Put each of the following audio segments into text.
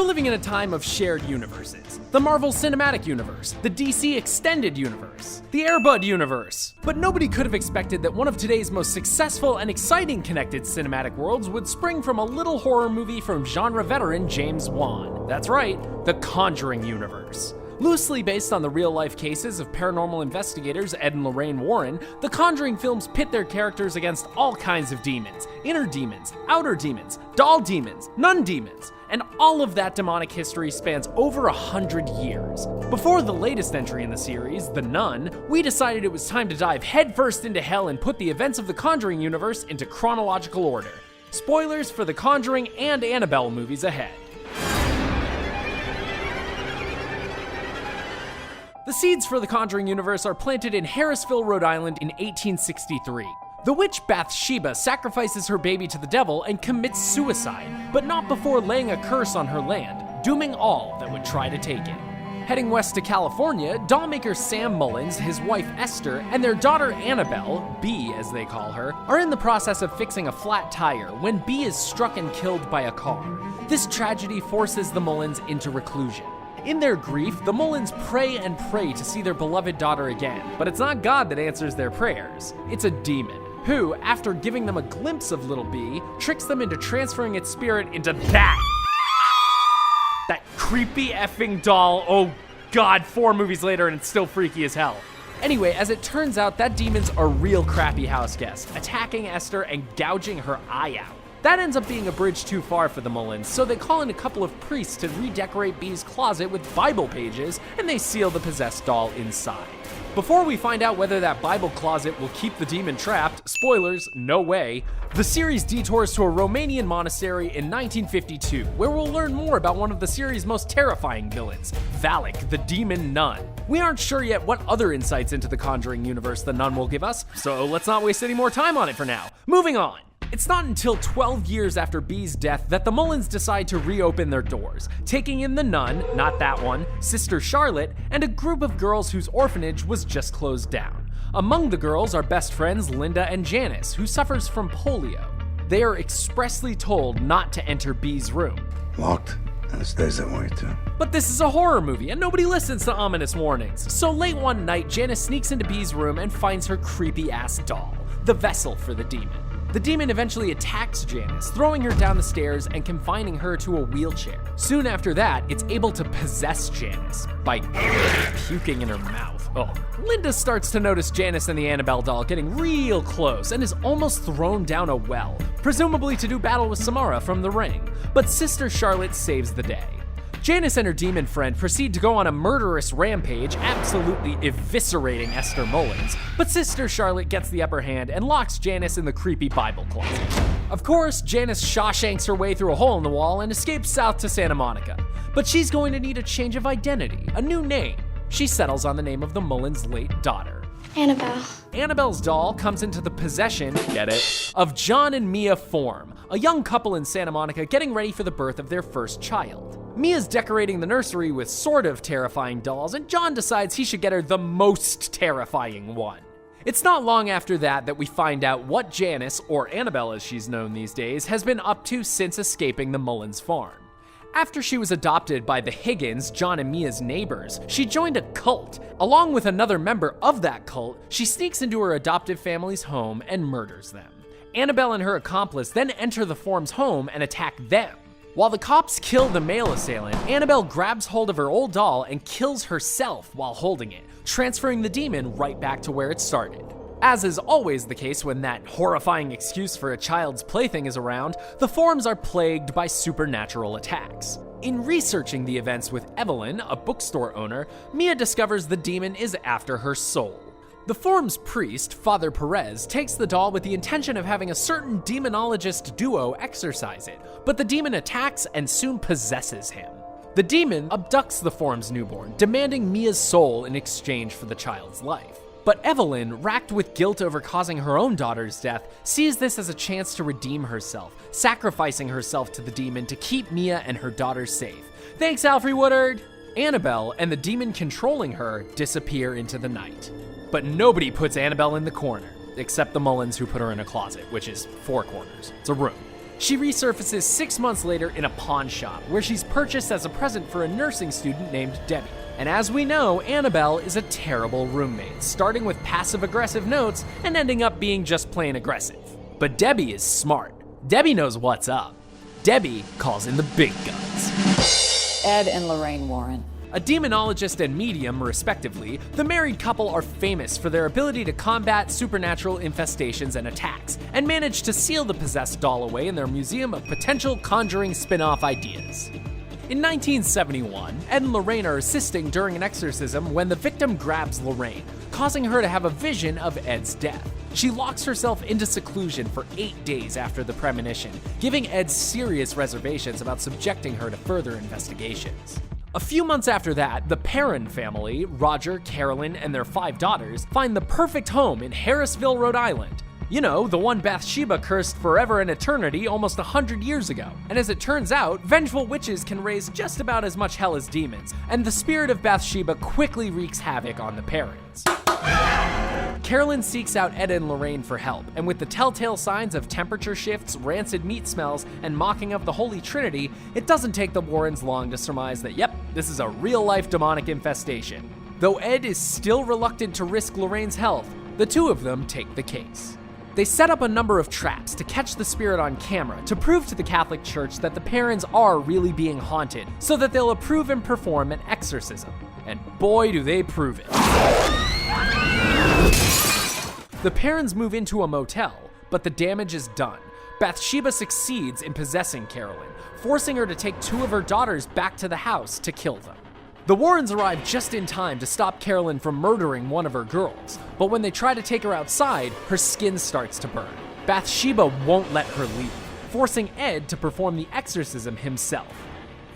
living in a time of shared universes. The Marvel Cinematic Universe, the DC Extended Universe, the Air Bud Universe. But nobody could have expected that one of today's most successful and exciting connected cinematic worlds would spring from a little horror movie from genre veteran James Wan. That's right, the Conjuring universe. Loosely based on the real-life cases of paranormal investigators Ed and Lorraine Warren, the Conjuring films pit their characters against all kinds of demons, inner demons, outer demons, doll demons, nun demons, and all of that demonic history spans over 100 years. Before the latest entry in the series, The Nun, we decided it was time to dive headfirst into hell and put the events of the Conjuring universe into chronological order. Spoilers for the Conjuring and Annabelle movies ahead. The seeds for the Conjuring universe are planted in Harrisville, Rhode Island in 1863. The witch Bathsheba sacrifices her baby to the devil and commits suicide, but not before laying a curse on her land, dooming all that would try to take it. Heading west to California, dollmaker Sam Mullins, his wife Esther, and their daughter Annabelle, B as they call her, are in the process of fixing a flat tire when B is struck and killed by a car. This tragedy forces the Mullins into reclusion. In their grief, the Mullins pray and pray to see their beloved daughter again, but it's not God that answers their prayers. It's a demon, who, after giving them a glimpse of little B, tricks them into transferring its spirit into that creepy effing doll. Oh God, 4 movies later and it's still freaky as hell. Anyway, as it turns out, that demon's a real crappy house guest, attacking Esther and gouging her eye out. That ends up being a bridge too far for the Mullins, so they call in a couple of priests to redecorate B's closet with Bible pages, and they seal the possessed doll inside. Before we find out whether that Bible closet will keep the demon trapped, spoilers, no way, the series detours to a Romanian monastery in 1952, where we'll learn more about one of the series' most terrifying villains, Valak, the demon nun. We aren't sure yet what other insights into the Conjuring universe the nun will give us, so let's not waste any more time on it for now. Moving on. It's not until 12 years after B's death that the Mullins decide to reopen their doors, taking in the nun, not that one, Sister Charlotte, and a group of girls whose orphanage was just closed down. Among the girls are best friends Linda and Janice, who suffers from polio. They are expressly told not to enter B's room. Locked, and it stays that way too. But this is a horror movie, and nobody listens to ominous warnings. So late one night, Janice sneaks into B's room and finds her creepy-ass doll, the vessel for the demon. The demon eventually attacks Janice, throwing her down the stairs and confining her to a wheelchair. Soon after that, it's able to possess Janice by puking in her mouth. Oh. Linda starts to notice Janice and the Annabelle doll getting real close and is almost thrown down a well, presumably to do battle with Samara from The Ring. But Sister Charlotte saves the day. Janice and her demon friend proceed to go on a murderous rampage, absolutely eviscerating Esther Mullins, but Sister Charlotte gets the upper hand and locks Janice in the creepy Bible closet. Of course, Janice Shawshanks her way through a hole in the wall and escapes south to Santa Monica. But she's going to need a change of identity, a new name. She settles on the name of the Mullins' late daughter. Annabelle. Annabelle's doll comes into the possession, get it, of John and Mia Form, a young couple in Santa Monica getting ready for the birth of their first child. Mia's decorating the nursery with sort of terrifying dolls, and John decides he should get her the most terrifying one. It's not long after that we find out what Janice, or Annabelle as she's known these days, has been up to since escaping the Mullins farm. After she was adopted by the Higgins, John and Mia's neighbors, she joined a cult. Along with another member of that cult, she sneaks into her adoptive family's home and murders them. Annabelle and her accomplice then enter the Form's home and attack them. While the cops kill the male assailant, Annabelle grabs hold of her old doll and kills herself while holding it, transferring the demon right back to where it started. As is always the case when that horrifying excuse for a child's plaything is around, the Forms are plagued by supernatural attacks. In researching the events with Evelyn, a bookstore owner, Mia discovers the demon is after her soul. The Form's priest, Father Perez, takes the doll with the intention of having a certain demonologist duo exorcise it, but the demon attacks and soon possesses him. The demon abducts the Form's newborn, demanding Mia's soul in exchange for the child's life. But Evelyn, racked with guilt over causing her own daughter's death, sees this as a chance to redeem herself, sacrificing herself to the demon to keep Mia and her daughter safe. Thanks, Alfre Woodard! Annabelle and the demon controlling her disappear into the night. But nobody puts Annabelle in the corner, except the Mullins who put her in a closet, which is 4 corners. It's a room. She resurfaces 6 months later in a pawn shop, where she's purchased as a present for a nursing student named Debbie. And as we know, Annabelle is a terrible roommate, starting with passive-aggressive notes and ending up being just plain aggressive. But Debbie is smart. Debbie knows what's up. Debbie calls in the big guns. Ed and Lorraine Warren. A demonologist and medium, respectively, the married couple are famous for their ability to combat supernatural infestations and attacks, and manage to seal the possessed doll away in their museum of potential Conjuring spin-off ideas. In 1971, Ed and Lorraine are assisting during an exorcism when the victim grabs Lorraine, causing her to have a vision of Ed's death. She locks herself into seclusion for 8 days after the premonition, giving Ed serious reservations about subjecting her to further investigations. A few months after that, the Perrin family, Roger, Carolyn, and their 5 daughters, find the perfect home in Harrisville, Rhode Island. You know, the one Bathsheba cursed forever and eternity almost 100 years ago. And as it turns out, vengeful witches can raise just about as much hell as demons, and the spirit of Bathsheba quickly wreaks havoc on the Perrins. Carolyn seeks out Ed and Lorraine for help, and with the telltale signs of temperature shifts, rancid meat smells, and mocking of the Holy Trinity, it doesn't take the Warrens long to surmise that, yep, this is a real-life demonic infestation. Though Ed is still reluctant to risk Lorraine's health, the two of them take the case. They set up a number of traps to catch the spirit on camera to prove to the Catholic Church that the Perrins are really being haunted, so that they'll approve and perform an exorcism. And boy, do they prove it. The Perrins move into a motel, but the damage is done. Bathsheba succeeds in possessing Carolyn, forcing her to take 2 of her daughters back to the house to kill them. The Warrens arrive just in time to stop Carolyn from murdering one of her girls, but when they try to take her outside, her skin starts to burn. Bathsheba won't let her leave, forcing Ed to perform the exorcism himself.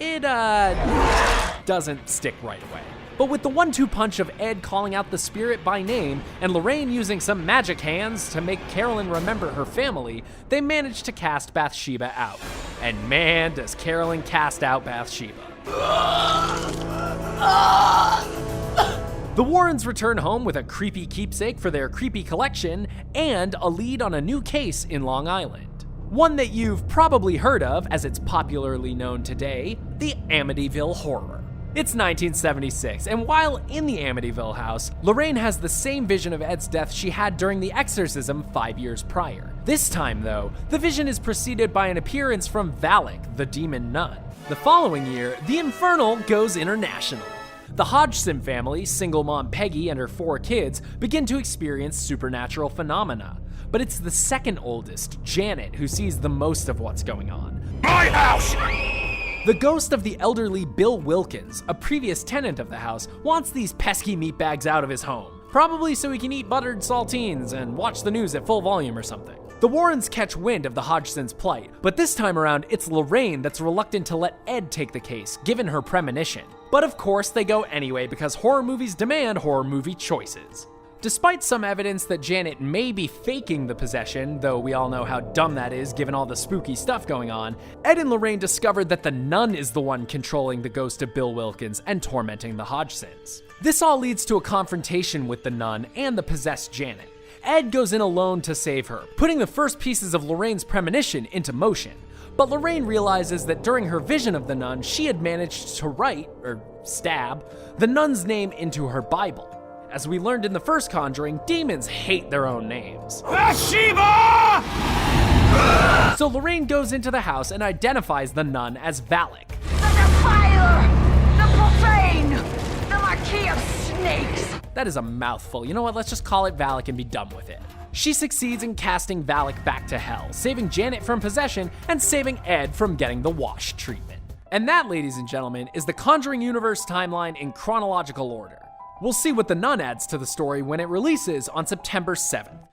It, doesn't stick right away. But with the 1-2 punch of Ed calling out the spirit by name and Lorraine using some magic hands to make Carolyn remember her family, they manage to cast Bathsheba out. And man, does Carolyn cast out Bathsheba. The Warrens return home with a creepy keepsake for their creepy collection and a lead on a new case in Long Island. One that you've probably heard of, as it's popularly known today, the Amityville Horror. It's 1976, and while in the Amityville house, Lorraine has the same vision of Ed's death she had during the exorcism 5 years prior. This time, though, the vision is preceded by an appearance from Valak, the demon nun. The following year, the Infernal goes international. The Hodgson family, single mom Peggy and her 4 kids, begin to experience supernatural phenomena. But it's the second oldest, Janet, who sees the most of what's going on. My house! The ghost of the elderly Bill Wilkins, a previous tenant of the house, wants these pesky meatbags out of his home. Probably so he can eat buttered saltines and watch the news at full volume or something. The Warrens catch wind of the Hodgsons' plight, but this time around, it's Lorraine that's reluctant to let Ed take the case, given her premonition. But of course, they go anyway because horror movies demand horror movie choices. Despite some evidence that Janet may be faking the possession, though we all know how dumb that is given all the spooky stuff going on, Ed and Lorraine discovered that the nun is the one controlling the ghost of Bill Wilkins and tormenting the Hodgsons. This all leads to a confrontation with the nun and the possessed Janet. Ed goes in alone to save her, putting the first pieces of Lorraine's premonition into motion. But Lorraine realizes that during her vision of the nun, she had managed to write, or stab, the nun's name into her Bible. As we learned in the first Conjuring, demons hate their own names. Bathsheba! So Lorraine goes into the house and identifies the nun as Valak. The defiler! The profane! The marquis of snakes! That is a mouthful. You know what? Let's just call it Valak and be done with it. She succeeds in casting Valak back to hell, saving Janet from possession and saving Ed from getting the wash treatment. And that, ladies and gentlemen, is the Conjuring universe timeline in chronological order. We'll see what the nun adds to the story when it releases on September 7th.